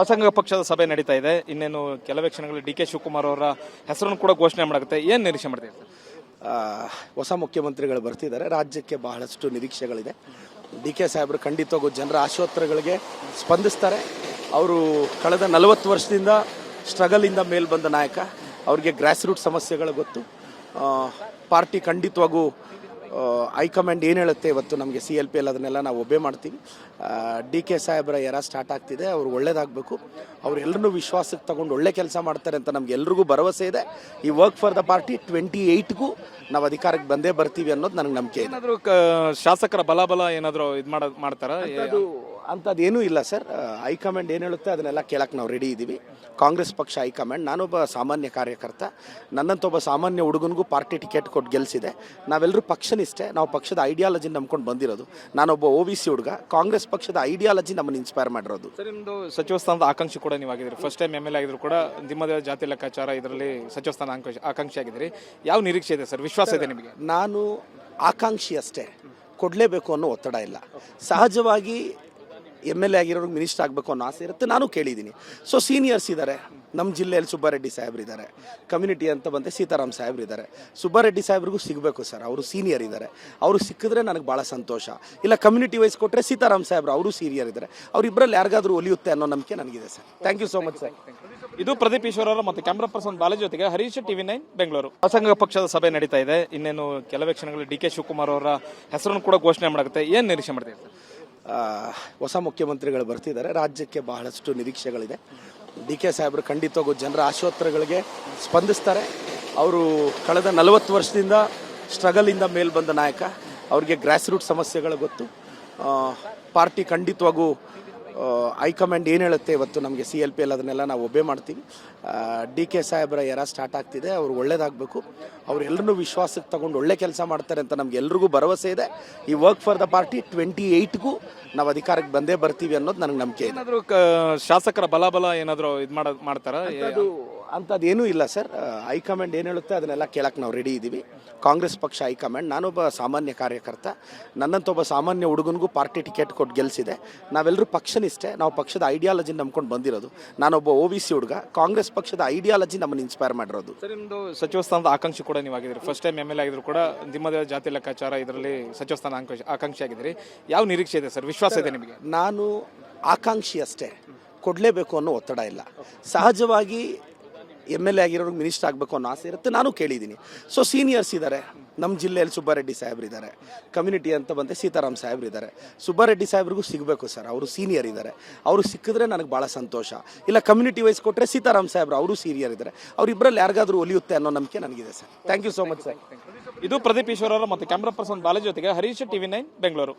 ಶಾಸಕಾಂಗ ಪಕ್ಷದ ಸಭೆ ನಡೀತಾ ಇದೆ. ಇನ್ನೇನು ಕೆಲವೇ ಕ್ಷಣಗಳಲ್ಲಿ ಡಿ ಕೆ ಶಿವಕುಮಾರ್ ಅವರ ಹೆಸರನ್ನು ಕೂಡ ಘೋಷಣೆ ಮಾಡಾಗುತ್ತೆ. ಏನು ನಿರೀಕ್ಷೆ ಮಾಡ್ತೀವಿ ಸರ್? ಹೊಸ ಮುಖ್ಯಮಂತ್ರಿಗಳು ಬರ್ತಿದ್ದಾರೆ. ರಾಜ್ಯಕ್ಕೆ ಬಹಳಷ್ಟು ನಿರೀಕ್ಷೆಗಳಿದೆ. ಡಿ ಕೆ ಸಾಹೇಬರು ಖಂಡಿತವಾಗೂ ಜನರ ಆಶೋತ್ತರಗಳಿಗೆ ಸ್ಪಂದಿಸ್ತಾರೆ. ಅವರು ಕಳೆದ 40 ವರ್ಷದಿಂದ ಸ್ಟ್ರಗಲಿಂದ ಮೇಲ್ ಬಂದ ನಾಯಕ. ಅವರಿಗೆ ಗ್ರಾಸ್ ರೂಟ್ ಸಮಸ್ಯೆಗಳು ಗೊತ್ತು. ಪಾರ್ಟಿ ಖಂಡಿತವಾಗೂ ಹೈಕಮಾಂಡ್ ಏನು ಹೇಳುತ್ತೆ ಇವತ್ತು ನಮಗೆ CLP ಅದನ್ನೆಲ್ಲ ನಾವು ಒಬ್ಬೆ ಮಾಡ್ತೀವಿ. ಡಿ ಕೆ ಸಾಹೇಬರ ಎರ ಸ್ಟಾರ್ಟ್ ಆಗ್ತಿದೆ. ಅವರು ಒಳ್ಳೇದಾಗಬೇಕು. ಅವರೆಲ್ಲರೂ ವಿಶ್ವಾಸಕ್ಕೆ ತಗೊಂಡು ಒಳ್ಳೆ ಕೆಲಸ ಮಾಡ್ತಾರೆ ಅಂತ ನಮ್ಗೆ ಎಲ್ರಿಗೂ ಭರವಸೆ ಇದೆ. ಈ ವರ್ಕ್ ಫಾರ್ ದ ಪಾರ್ಟಿ 28ಗೂ ನಾವು ಅಧಿಕಾರಕ್ಕೆ ಬಂದೇ ಬರ್ತೀವಿ ಅನ್ನೋದು ನನಗೆ ನಂಬಿಕೆ ಇದೆ. ಏನಾದರೂ ಶಾಸಕರ ಬಲಾಬಲ ಏನಾದರೂ ಇದು ಮಾಡ್ತಾರ? ಅಂಥದ್ದು ಏನೂ ಇಲ್ಲ ಸರ್. ಹೈಕಮಾಂಡ್ ಏನು ಹೇಳುತ್ತೆ ಅದನ್ನೆಲ್ಲ ಕೇಳಕ್ಕೆ ನಾವು ರೆಡಿ ಇದ್ದೀವಿ. ಕಾಂಗ್ರೆಸ್ ಪಕ್ಷ ಹೈಕಮಾಂಡ್, ನಾನೊಬ್ಬ ಸಾಮಾನ್ಯ ಕಾರ್ಯಕರ್ತ, ನನ್ನಂತ ಒಬ್ಬ ಸಾಮಾನ್ಯ ಹುಡುಗನಿಗೂ ಪಾರ್ಟಿ ಟಿಕೆಟ್ ಕೊಟ್ಟು ಗೆಲ್ಲಿಸಿದೆ. ನಾವೆಲ್ಲರೂ ಪಕ್ಷನಿಷ್ಠೆ. ನಾವು ಪಕ್ಷದ ಐಡಿಯಾಲಜಿ ನಂಬ್ಕೊಂಡು ಬಂದಿರೋದು. ನಾನೊಬ್ಬ OBC ಹುಡುಗ. ಕಾಂಗ್ರೆಸ್ ಪಕ್ಷದ ಐಡಿಯಾಲಜಿ ನಮ್ಮನ್ನು ಇನ್ಸ್ಪೈರ್ ಮಾಡಿರೋದು. ಸರ್, ನಿಮ್ಮದು ಸಚಿವ ಸ್ಥಾನದ ಆಕಾಂಕ್ಷಿ ಕೂಡ ನೀವು ಆಗಿದ್ದೀರಿ. ಫಸ್ಟ್ ಟೈಮ್ MLA ಆಗಿದ್ರು ಕೂಡ ನಿಮ್ಮದೇ ಜಾತಿ ಲೆಕ್ಕಾಚಾರ ಇದರಲ್ಲಿ ಸಚಿವ ಸ್ಥಾನ ಆಕಾಂಕ್ಷಿ ಆಗಿದ್ದೀರಿ. ಯಾವ ನಿರೀಕ್ಷೆ ಇದೆ ಸರ್? ವಿಶ್ವಾಸ ಇದೆ ನಿಮಗೆ? ನಾನು ಆಕಾಂಕ್ಷಿ ಅಷ್ಟೇ, ಕೊಡಲೇಬೇಕು ಅನ್ನೋ ಒತ್ತಡ ಇಲ್ಲ. ಸಹಜವಾಗಿ MLA ಆಗಿರೋರಿಗೆ ಮಿನಿಸ್ಟರ್ ಆಗಬೇಕು ಅನ್ನೋ ಆಸೆ ಇರುತ್ತೆ. ನಾನು ಕೇಳಿದ್ದೀನಿ. ಸೊ ಸೀನಿಯರ್ಸ್ ಇದ್ದಾರೆ. ನಮ್ಮ ಜಿಲ್ಲೆಯಲ್ಲಿ ಸುಬ್ಬಾರೆಡ್ಡಿ ಸಾಹೇಬ್ರು ಇದ್ದಾರೆ. ಕಮ್ಯುನಿಟಿ ಅಂತ ಬಂದರೆ ಸೀತಾರಾಮ್ ಸಾಹೇಬ್ರು ಇದ್ದಾರೆ. ಸುಬ್ಬಾರೆಡ್ಡಿ ಸಾಹೇಬ್ರಿಗೂ ಸಿಗಬೇಕು ಸರ್. ಅವರು ಸೀನಿಯರ್ ಇದ್ದಾರೆ. ಅವರು ಸಿಕ್ಕಿದ್ರೆ ನನಗೆ ಭಾಳ ಸಂತೋಷ. ಇಲ್ಲ ಕಮ್ಯುನಿಟಿ ವೈಸ್ ಕೊಟ್ಟರೆ ಸೀತಾರಾಮ್ ಸಾಹೇಬ್ರು ಅವರು ಸೀನಿಯರ್ ಇದ್ದಾರೆ. ಅವರಿಬ್ಬರಲ್ಲಿ ಯಾರಿಗಾದ್ರೂ ಒಲಿಯುತ್ತೆ ಅನ್ನೋ ನಂಬಿಕೆ ನನಗಿದೆ sir. Thank you so much sir. ಇದು ಪ್ರದೀಪ್ ಈಶ್ವರ್ ಅವರು ಮತ್ತು ಕ್ಯಾಮ್ರಾ ಪರ್ಸನ್ ಬಾಲಾಜಿ ಜೊತೆಗೆ ಹರೀಶ್, TV9 ಬೆಂಗಳೂರು. ಶಾಸಕಾಂಗ ಪಕ್ಷದ ಸಭೆ ನಡೀತಾ ಇದೆ. ಇನ್ನೇನು ಕೆಲವೇ ಕ್ಷಣಗಳಲ್ಲಿ ಡಿ ಕೆ ಶಿವಕುಮಾರ್ ಅವರ ಹೆಸರನ್ನು ಕೂಡ ಘೋಷಣೆ ಮಾಡಾಗುತ್ತೆ. ಏನು ನಿರೀಕ್ಷೆ ಮಾಡ್ತೀವಿ ಸರ್? ಹೊಸ ಮುಖ್ಯಮಂತ್ರಿಗಳು ಬರ್ತಿದ್ದಾರೆ. ರಾಜ್ಯಕ್ಕೆ ಬಹಳಷ್ಟು ನಿರೀಕ್ಷೆಗಳಿದೆ. ಡಿ ಕೆ ಸಾಹೇಬರು ಖಂಡಿತವಾಗೂ ಜನರ ಆಶೋತ್ತರಗಳಿಗೆ ಸ್ಪಂದಿಸ್ತಾರೆ. ಅವರು ಕಳೆದ 40 ವರ್ಷದಿಂದ ಸ್ಟ್ರಗಲಿಂದ ಮೇಲ್ ಬಂದ ನಾಯಕ. ಅವರಿಗೆ ಗ್ರಾಸ್ ರೂಟ್ ಸಮಸ್ಯೆಗಳು ಗೊತ್ತು. ಪಾರ್ಟಿ ಖಂಡಿತವಾಗೂ ಹೈಕಮಾಂಡ್ ಏನು ಹೇಳುತ್ತೆ ಇವತ್ತು ನಮಗೆ CLP ಅದನ್ನೆಲ್ಲ ನಾವು ಒಬ್ಬೆ ಮಾಡ್ತೀವಿ. ಡಿ ಕೆ ಸಾಹೇಬರ ಎರ ಸ್ಟಾರ್ಟ್ ಆಗ್ತಿದೆ. ಅವರು ಒಳ್ಳೇದಾಗಬೇಕು. ಅವರೆಲ್ಲರೂ ವಿಶ್ವಾಸಕ್ಕೆ ತಗೊಂಡು ಒಳ್ಳೆ ಕೆಲಸ ಮಾಡ್ತಾರೆ ಅಂತ ನಮ್ಗೆ ಎಲ್ರಿಗೂ ಭರವಸೆ ಇದೆ. ಈ ವರ್ಕ್ ಫಾರ್ ದ ಪಾರ್ಟಿ 28ಗೂ ನಾವು ಅಧಿಕಾರಕ್ಕೆ ಬಂದೇ ಬರ್ತೀವಿ ಅನ್ನೋದು ನನಗೆ ನಂಬಿಕೆ ಇದೆ. ಏನಾದರೂ ಶಾಸಕರ ಬಲಾಬಲ ಏನಾದರೂ ಇದು ಮಾಡ್ತಾರ? ಅಂಥದ್ದು ಏನೂ ಇಲ್ಲ ಸರ್. ಹೈಕಮಾಂಡ್ ಏನು ಹೇಳುತ್ತೆ ಅದನ್ನೆಲ್ಲ ಕೇಳಕ್ಕೆ ನಾವು ರೆಡಿ ಇದ್ದೀವಿ. ಕಾಂಗ್ರೆಸ್ ಪಕ್ಷ ಹೈಕಮಾಂಡ್, ನಾನೊಬ್ಬ ಸಾಮಾನ್ಯ ಕಾರ್ಯಕರ್ತ, ನನ್ನಂತ ಒಬ್ಬ ಸಾಮಾನ್ಯ ಹುಡುಗನಿಗೂ ಪಾರ್ಟಿ ಟಿಕೆಟ್ ಕೊಟ್ಟು ಗೆಲ್ಲಿಸಿದೆ. ನಾವೆಲ್ಲರೂ ಪಕ್ಷನಿಷ್ಠೆ. ನಾವು ಪಕ್ಷದ ಐಡಿಯಾಲಜಿ ನಂಬ್ಕೊಂಡು ಬಂದಿರೋದು. ನಾನೊಬ್ಬ OBC ಹುಡುಗ. ಕಾಂಗ್ರೆಸ್ ಪಕ್ಷದ ಐಡಿಯಾಲಜಿ ನಮ್ಮನ್ನು ಇನ್ಸ್ಪೈರ್ ಮಾಡಿರೋದು. ಸರ್, ನಿಮ್ಮದು ಸಚಿವ ಸ್ಥಾನದ ಆಕಾಂಕ್ಷಿ ಕೂಡ ನೀವು ಆಗಿದ್ದೀರಿ. ಫಸ್ಟ್ ಟೈಮ್ MLA ಆಗಿದ್ರು ಕೂಡ ನಿಮ್ಮದೇ ಜಾತಿ ಲೆಕ್ಕಾಚಾರ ಇದರಲ್ಲಿ ಸಚಿವ ಸ್ಥಾನ ಆಕಾಂಕ್ಷಿ ಆಗಿದ್ದೀರಿ. ಯಾವ ನಿರೀಕ್ಷೆ ಇದೆ ಸರ್? ವಿಶ್ವಾಸ ಇದೆ ನಿಮಗೆ? ನಾನು ಆಕಾಂಕ್ಷಿ ಅಷ್ಟೇ, ಕೊಡಲೇಬೇಕು ಅನ್ನೋ ಒತ್ತಡ ಇಲ್ಲ. ಸಹಜವಾಗಿ MLA ಆಗಿರೋರಿಗೆ ಮಿನಿಸ್ಟರ್ ಆಗಬೇಕು ಅನ್ನೋ ಆಸೆ ಇರುತ್ತೆ. ನಾನು ಕೇಳಿದ್ದೀನಿ. ಸೊ ಸೀನಿಯರ್ಸ್ ಇದ್ದಾರೆ. ನಮ್ಮ ಜಿಲ್ಲೆಯಲ್ಲಿ ಸುಬ್ಬಾರೆಡ್ಡಿ ಸಾಹೇಬ್ರು ಇದ್ದಾರೆ. ಕಮ್ಯುನಿಟಿ ಅಂತ ಬಂದರೆ ಸೀತಾರಾಮ್ ಸಾಹೇಬ್ರು ಇದ್ದಾರೆ. ಸುಬ್ಬಾರೆಡ್ಡಿ ಸಾಹೇಬ್ರಿಗೂ ಸಿಗಬೇಕು ಸರ್. ಅವರು ಸೀನಿಯರ್ ಇದ್ದಾರೆ. ಅವರು ಸಿಕ್ಕಿದ್ರೆ ನನಗೆ ಭಾಳ ಸಂತೋಷ. ಇಲ್ಲ ಕಮ್ಯುನಿಟಿ ವೈಸ್ ಕೊಟ್ಟರೆ ಸೀತಾರಾಮ್ ಸಾಹೇಬ್ರು ಅವರು ಸೀನಿಯರ್ ಇದ್ದಾರೆ. ಅವರಿಬ್ಬರಲ್ಲಿ ಯಾರಿಗಾದ್ರೂ ಒಲಿಯುತ್ತೆ ಅನ್ನೋ ನಂಬಿಕೆ ನನಗಿದೆ sir. Thank you so much sir. ಇದು ಪ್ರದೀಪ್ ಈಶ್ವರ್ ಅವರು ಮತ್ತು ಕ್ಯಾಮ್ರಾ ಪರ್ಸನ್ ಬಾಲಾಜಿ ಜೊತೆಗೆ ಹರೀಶ್, TV9 ಬೆಂಗಳೂರು.